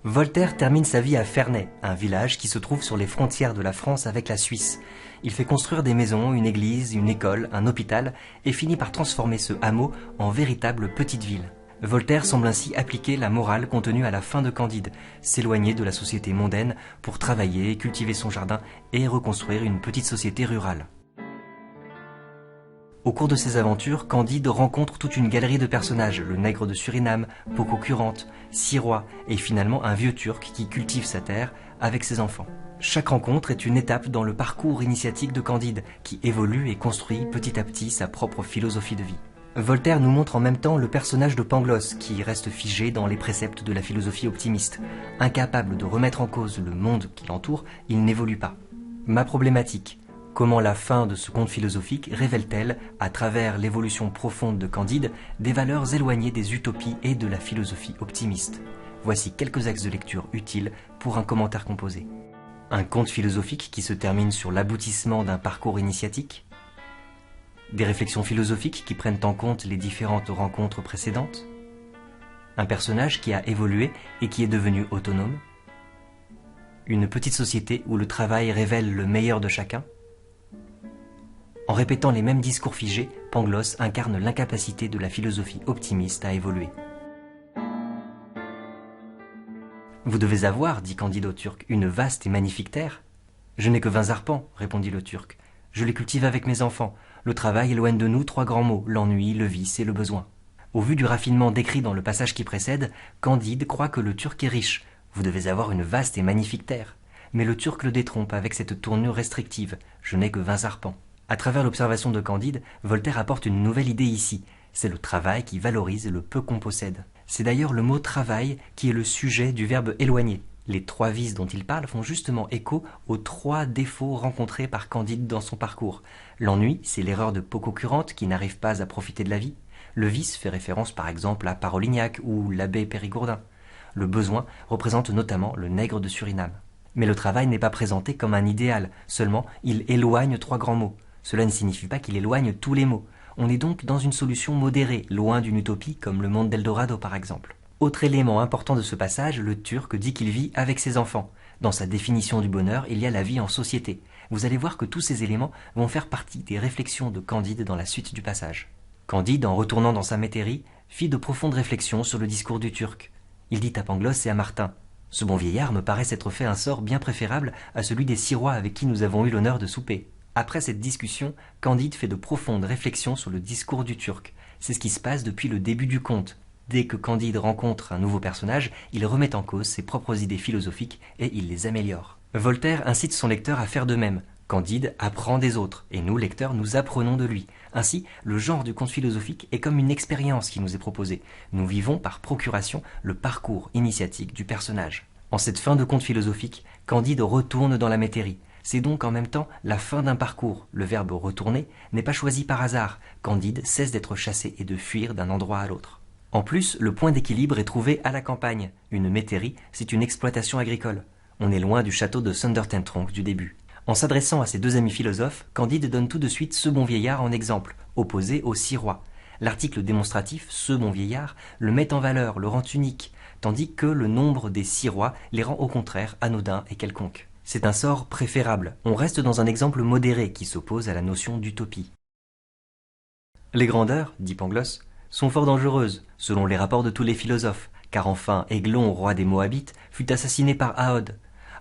Voltaire termine sa vie à Ferney, un village qui se trouve sur les frontières de la France avec la Suisse. Il fait construire des maisons, une église, une école, un hôpital et finit par transformer ce hameau en véritable petite ville. Voltaire semble ainsi appliquer la morale contenue à la fin de Candide, s'éloigner de la société mondaine pour travailler, cultiver son jardin et reconstruire une petite société rurale. Au cours de ses aventures, Candide rencontre toute une galerie de personnages, le nègre de Suriname, Pococurante, Sirois et finalement un vieux Turc qui cultive sa terre avec ses enfants. Chaque rencontre est une étape dans le parcours initiatique de Candide, qui évolue et construit petit à petit sa propre philosophie de vie. Voltaire nous montre en même temps le personnage de Pangloss, qui reste figé dans les préceptes de la philosophie optimiste. Incapable de remettre en cause le monde qui l'entoure, il n'évolue pas. Ma problématique: comment la fin de ce conte philosophique révèle-t-elle, à travers l'évolution profonde de Candide, des valeurs éloignées des utopies et de la philosophie optimiste? Voici quelques axes de lecture utiles pour un commentaire composé. Un conte philosophique qui se termine sur l'aboutissement d'un parcours initiatique. Des réflexions philosophiques qui prennent en compte les différentes rencontres précédentes. Un personnage qui a évolué et qui est devenu autonome. Une petite société où le travail révèle le meilleur de chacun. En répétant les mêmes discours figés, Pangloss incarne l'incapacité de la philosophie optimiste à évoluer. « Vous devez avoir, dit Candide au Turc, une vaste et magnifique terre. »« Je n'ai que 20 arpents, répondit le Turc. Je les cultive avec mes enfants. Le travail éloigne de nous 3 grands mots, l'ennui, le vice et le besoin. » Au vu du raffinement décrit dans le passage qui précède, Candide croit que le Turc est riche. « Vous devez avoir une vaste et magnifique terre. » Mais le Turc le détrompe avec cette tournure restrictive. « Je n'ai que 20 arpents. » À travers l'observation de Candide, Voltaire apporte une nouvelle idée ici. C'est le travail qui valorise le peu qu'on possède. C'est d'ailleurs le mot « travail » qui est le sujet du verbe « éloigner ». Les 3 vices dont il parle font justement écho aux 3 défauts rencontrés par Candide dans son parcours. L'ennui, c'est l'erreur de Pococurante qui n'arrive pas à profiter de la vie. Le vice fait référence par exemple à Parolignac ou l'abbé Périgourdin. Le besoin représente notamment le nègre de Suriname. Mais le travail n'est pas présenté comme un idéal, seulement il éloigne 3 grands mots. Cela ne signifie pas qu'il éloigne tous les mots. On est donc dans une solution modérée, loin d'une utopie comme le monde d'Eldorado par exemple. Autre élément important de ce passage, le Turc dit qu'il vit avec ses enfants. Dans sa définition du bonheur, il y a la vie en société. Vous allez voir que tous ces éléments vont faire partie des réflexions de Candide dans la suite du passage. Candide, en retournant dans sa métairie, fit de profondes réflexions sur le discours du Turc. Il dit à Pangloss et à Martin: « Ce bon vieillard me paraît s'être fait un sort bien préférable à celui des Sirois avec qui nous avons eu l'honneur de souper. » Après cette discussion, Candide fait de profondes réflexions sur le discours du Turc. C'est ce qui se passe depuis le début du conte. Dès que Candide rencontre un nouveau personnage, il remet en cause ses propres idées philosophiques et il les améliore. Voltaire incite son lecteur à faire de même. Candide apprend des autres, et nous, lecteurs, nous apprenons de lui. Ainsi, le genre du conte philosophique est comme une expérience qui nous est proposée. Nous vivons par procuration le parcours initiatique du personnage. En cette fin de conte philosophique, Candide retourne dans la métairie. C'est donc en même temps la fin d'un parcours. Le verbe « retourner » n'est pas choisi par hasard. Candide cesse d'être chassé et de fuir d'un endroit à l'autre. En plus, le point d'équilibre est trouvé à la campagne. Une métairie, c'est une exploitation agricole. On est loin du château de Sondertentronckh du début. En s'adressant à ses 2 amis philosophes, Candide donne tout de suite ce bon vieillard en exemple, opposé au Sirois. L'article démonstratif « ce bon vieillard » le met en valeur, le rend unique, tandis que le nombre des Sirois les rend au contraire anodins et quelconques. C'est un sort préférable. On reste dans un exemple modéré qui s'oppose à la notion d'utopie. Les grandeurs, dit Pangloss, sont fort dangereuses, selon les rapports de tous les philosophes, car enfin Aiglon, roi des Moabites, fut assassiné par Ahod.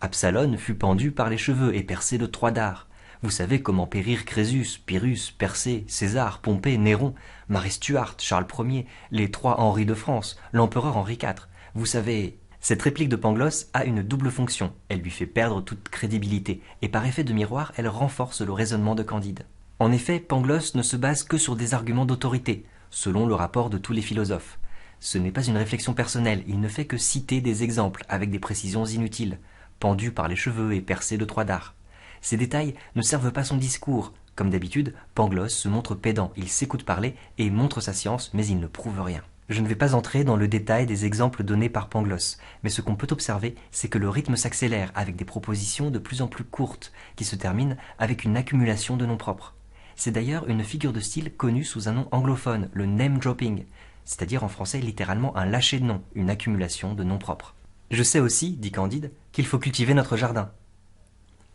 Absalone fut pendu par les cheveux et percé de 3 dards. Vous savez comment périrent Crésus, Pyrrhus, Persée, César, Pompée, Néron, Marie Stuart, Charles Ier, les 3 Henri de France, l'empereur Henri IV. Vous savez... Cette réplique de Pangloss a une double fonction. Elle lui fait perdre toute crédibilité, et par effet de miroir, elle renforce le raisonnement de Candide. En effet, Pangloss ne se base que sur des arguments d'autorité, selon le rapport de tous les philosophes. Ce n'est pas une réflexion personnelle, il ne fait que citer des exemples avec des précisions inutiles, pendu par les cheveux et percé de 3 dards. Ces détails ne servent pas son discours. Comme d'habitude, Pangloss se montre pédant, il s'écoute parler et montre sa science, mais il ne prouve rien. Je ne vais pas entrer dans le détail des exemples donnés par Pangloss, mais ce qu'on peut observer, c'est que le rythme s'accélère avec des propositions de plus en plus courtes, qui se terminent avec une accumulation de noms propres. C'est d'ailleurs une figure de style connue sous un nom anglophone, le name dropping, c'est-à-dire en français littéralement un lâcher de noms, une accumulation de noms propres. Je sais aussi, dit Candide, qu'il faut cultiver notre jardin.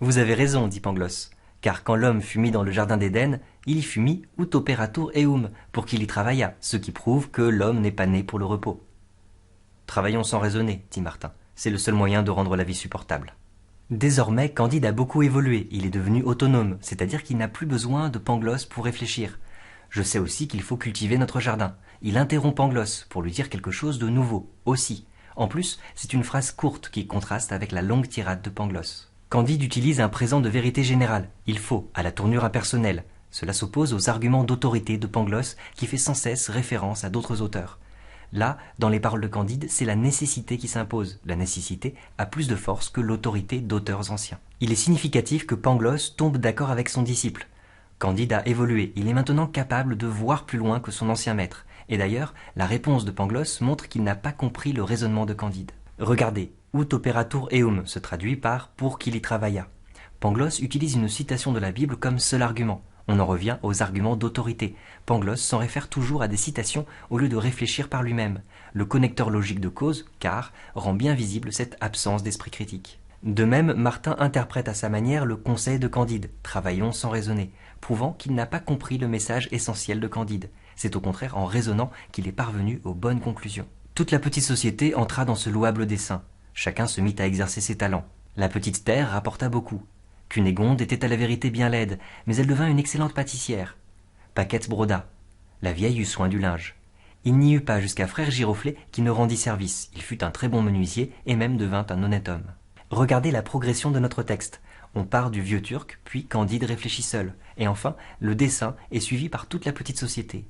Vous avez raison, dit Pangloss, car quand l'homme fut mis dans le jardin d'Éden, il y fut mis ut operatur eum, pour qu'il y travaillât, ce qui prouve que l'homme n'est pas né pour le repos. Travaillons sans raisonner, dit Martin, c'est le seul moyen de rendre la vie supportable. Désormais, Candide a beaucoup évolué, il est devenu autonome, c'est-à-dire qu'il n'a plus besoin de Pangloss pour réfléchir. Je sais aussi qu'il faut cultiver notre jardin. Il interrompt Pangloss pour lui dire quelque chose de nouveau, aussi. En plus, c'est une phrase courte qui contraste avec la longue tirade de Pangloss. Candide utilise un présent de vérité générale. Il faut, à la tournure impersonnelle. Cela s'oppose aux arguments d'autorité de Pangloss qui fait sans cesse référence à d'autres auteurs. Là, dans les paroles de Candide, c'est la nécessité qui s'impose. La nécessité a plus de force que l'autorité d'auteurs anciens. Il est significatif que Pangloss tombe d'accord avec son disciple. Candide a évolué, il est maintenant capable de voir plus loin que son ancien maître. Et d'ailleurs, la réponse de Pangloss montre qu'il n'a pas compris le raisonnement de Candide. Regardez, ut operatur eum se traduit par pour qu'il y travaillât. Pangloss utilise une citation de la Bible comme seul argument. On en revient aux arguments d'autorité. Pangloss s'en réfère toujours à des citations au lieu de réfléchir par lui-même. Le connecteur logique de cause, car, rend bien visible cette absence d'esprit critique. De même, Martin interprète à sa manière le conseil de Candide, travaillons sans raisonner, prouvant qu'il n'a pas compris le message essentiel de Candide. C'est au contraire en raisonnant qu'il est parvenu aux bonnes conclusions. Toute la petite société entra dans ce louable dessein. Chacun se mit à exercer ses talents. La petite terre rapporta beaucoup. Cunégonde était à la vérité bien laide, mais elle devint une excellente pâtissière. Paquette broda. La vieille eut soin du linge. Il n'y eut pas jusqu'à frère Giroflée qui ne rendit service. Il fut un très bon menuisier et même devint un honnête homme. Regardez la progression de notre texte. On part du vieux Turc, puis Candide réfléchit seul, et enfin le dessein est suivi par toute la petite société.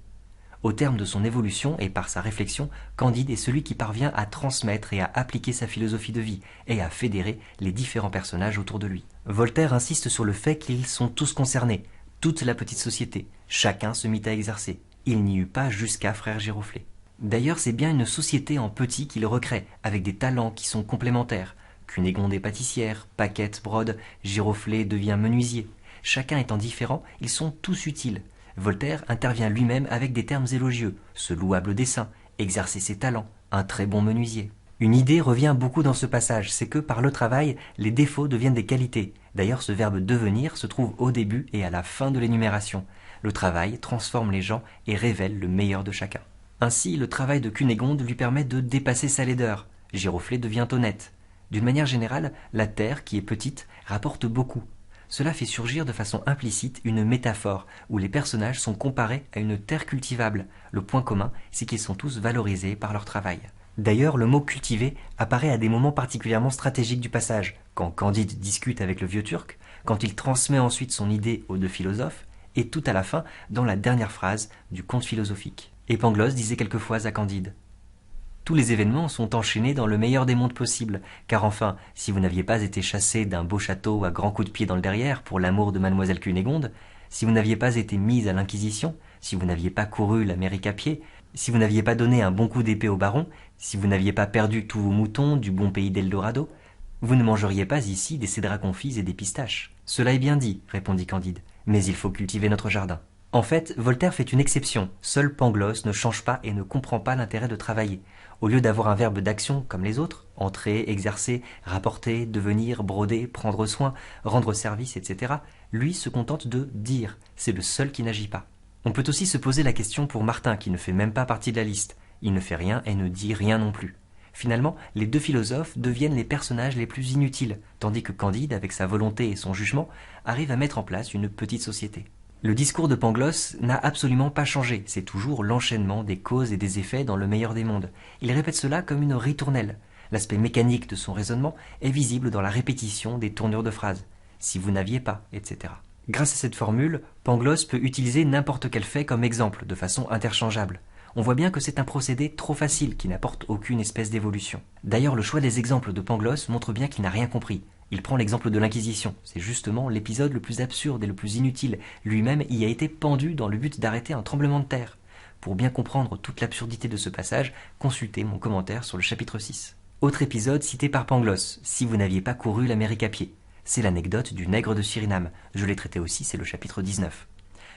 Au terme de son évolution et par sa réflexion, Candide est celui qui parvient à transmettre et à appliquer sa philosophie de vie et à fédérer les différents personnages autour de lui. Voltaire insiste sur le fait qu'ils sont tous concernés, toute la petite société. Chacun se mit à exercer. Il n'y eut pas jusqu'à frère Giroflée. D'ailleurs, c'est bien une société en petit qu'il recrée, avec des talents qui sont complémentaires. Cunégonde est pâtissière, Paquette brode, Giroflée devient menuisier. Chacun étant différent, ils sont tous utiles. Voltaire intervient lui-même avec des termes élogieux, ce louable dessein, exercer ses talents, un très bon menuisier. Une idée revient beaucoup dans ce passage, c'est que par le travail, les défauts deviennent des qualités. D'ailleurs, ce verbe devenir se trouve au début et à la fin de l'énumération. Le travail transforme les gens et révèle le meilleur de chacun. Ainsi, le travail de Cunégonde lui permet de dépasser sa laideur. Giroflée devient honnête. D'une manière générale, la terre, qui est petite, rapporte beaucoup. Cela fait surgir de façon implicite une métaphore où les personnages sont comparés à une terre cultivable. Le point commun, c'est qu'ils sont tous valorisés par leur travail. D'ailleurs, le mot cultiver apparaît à des moments particulièrement stratégiques du passage, quand Candide discute avec le vieux Turc, quand il transmet ensuite son idée aux deux philosophes, et tout à la fin, dans la dernière phrase du conte philosophique. Et Pangloss disait quelquefois à Candide: tous les événements sont enchaînés dans le meilleur des mondes possibles, car enfin, si vous n'aviez pas été chassé d'un beau château à grands coups de pied dans le derrière pour l'amour de mademoiselle Cunégonde, si vous n'aviez pas été mise à l'Inquisition, si vous n'aviez pas couru l'Amérique à pied, si vous n'aviez pas donné un bon coup d'épée au baron, si vous n'aviez pas perdu tous vos moutons du bon pays d'Eldorado, vous ne mangeriez pas ici des cédrats confits et des pistaches. Cela est bien dit, répondit Candide, mais il faut cultiver notre jardin. En fait, Voltaire fait une exception. Seul Pangloss ne change pas et ne comprend pas l'intérêt de travailler. Au lieu d'avoir un verbe d'action comme les autres, entrer, exercer, rapporter, devenir, broder, prendre soin, rendre service, etc., lui se contente de dire. C'est le seul qui n'agit pas. On peut aussi se poser la question pour Martin, qui ne fait même pas partie de la liste. Il ne fait rien et ne dit rien non plus. Finalement, les deux philosophes deviennent les personnages les plus inutiles, tandis que Candide, avec sa volonté et son jugement, arrive à mettre en place une petite société. Le discours de Pangloss n'a absolument pas changé, c'est toujours l'enchaînement des causes et des effets dans le meilleur des mondes. Il répète cela comme une ritournelle. L'aspect mécanique de son raisonnement est visible dans la répétition des tournures de phrases. Si vous n'aviez pas, etc. Grâce à cette formule, Pangloss peut utiliser n'importe quel fait comme exemple, de façon interchangeable. On voit bien que c'est un procédé trop facile qui n'apporte aucune espèce d'évolution. D'ailleurs, le choix des exemples de Pangloss montre bien qu'il n'a rien compris. Il prend l'exemple de l'Inquisition. C'est justement l'épisode le plus absurde et le plus inutile. Lui-même y a été pendu dans le but d'arrêter un tremblement de terre. Pour bien comprendre toute l'absurdité de ce passage, consultez mon commentaire sur le chapitre 6. Autre épisode cité par Pangloss, si vous n'aviez pas couru l'Amérique à pied. C'est l'anecdote du nègre de Suriname. Je l'ai traité aussi, c'est le chapitre 19.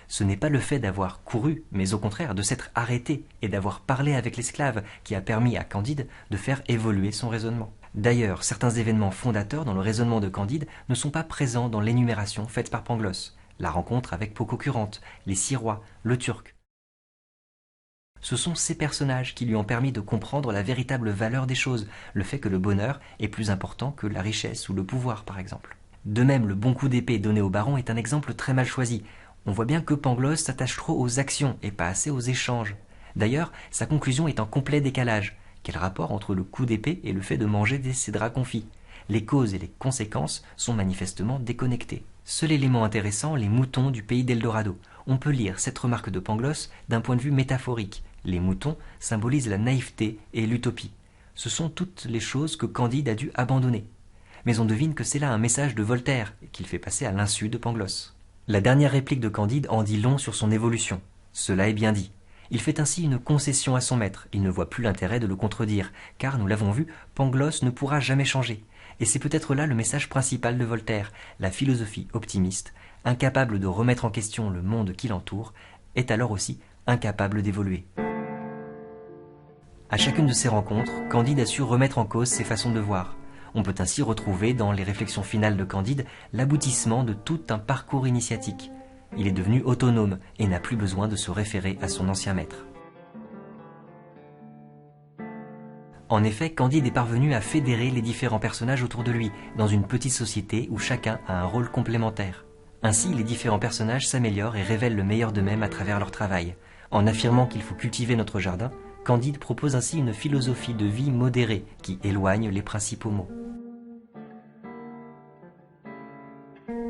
ce n'est pas le fait d'avoir couru, mais au contraire de s'être arrêté et d'avoir parlé avec l'esclave qui a permis à Candide de faire évoluer son raisonnement. D'ailleurs, certains événements fondateurs dans le raisonnement de Candide ne sont pas présents dans l'énumération faite par Pangloss. La rencontre avec Pococurante, les 6 rois, le Turc. Ce sont ces personnages qui lui ont permis de comprendre la véritable valeur des choses, le fait que le bonheur est plus important que la richesse ou le pouvoir par exemple. De même, le bon coup d'épée donné au baron est un exemple très mal choisi. On voit bien que Pangloss s'attache trop aux actions et pas assez aux échanges. D'ailleurs, sa conclusion est en complet décalage. Quel rapport entre le coup d'épée et le fait de manger des cédrats confits? Les causes et les conséquences sont manifestement déconnectées. Seul élément intéressant, les moutons du pays d'Eldorado. On peut lire cette remarque de Pangloss d'un point de vue métaphorique. Les moutons symbolisent la naïveté et l'utopie. Ce sont toutes les choses que Candide a dû abandonner. Mais on devine que c'est là un message de Voltaire qu'il fait passer à l'insu de Pangloss. La dernière réplique de Candide en dit long sur son évolution. Cela est bien dit. Il fait ainsi une concession à son maître. Il ne voit plus l'intérêt de le contredire, car, nous l'avons vu, Pangloss ne pourra jamais changer. Et c'est peut-être là le message principal de Voltaire. La philosophie optimiste, incapable de remettre en question le monde qui l'entoure, est alors aussi incapable d'évoluer. À chacune de ces rencontres, Candide a su remettre en cause ses façons de voir. On peut ainsi retrouver dans les réflexions finales de Candide l'aboutissement de tout un parcours initiatique. Il est devenu autonome et n'a plus besoin de se référer à son ancien maître. En effet, Candide est parvenu à fédérer les différents personnages autour de lui, dans une petite société où chacun a un rôle complémentaire. Ainsi, les différents personnages s'améliorent et révèlent le meilleur d'eux-mêmes à travers leur travail. En affirmant qu'il faut cultiver notre jardin, Candide propose ainsi une philosophie de vie modérée qui éloigne les principaux maux.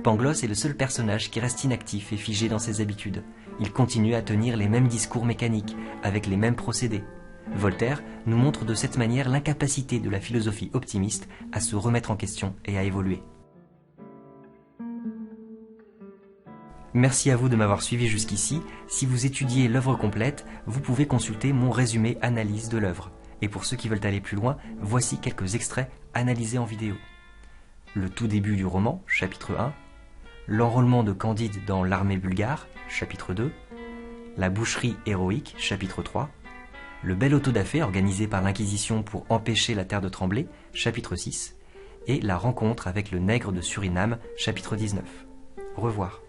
Pangloss est le seul personnage qui reste inactif et figé dans ses habitudes. Il continue à tenir les mêmes discours mécaniques, avec les mêmes procédés. Voltaire nous montre de cette manière l'incapacité de la philosophie optimiste à se remettre en question et à évoluer. Merci à vous de m'avoir suivi jusqu'ici. Si vous étudiez l'œuvre complète, vous pouvez consulter mon résumé analyse de l'œuvre. Et pour ceux qui veulent aller plus loin, voici quelques extraits analysés en vidéo. Le tout début du roman, chapitre 1. L'enrôlement de Candide dans l'armée bulgare, chapitre 2. La boucherie héroïque, chapitre 3. Le bel auto-da-fé organisé par l'Inquisition pour empêcher la terre de trembler, chapitre 6. Et la rencontre avec le nègre de Suriname, chapitre 19. Au revoir.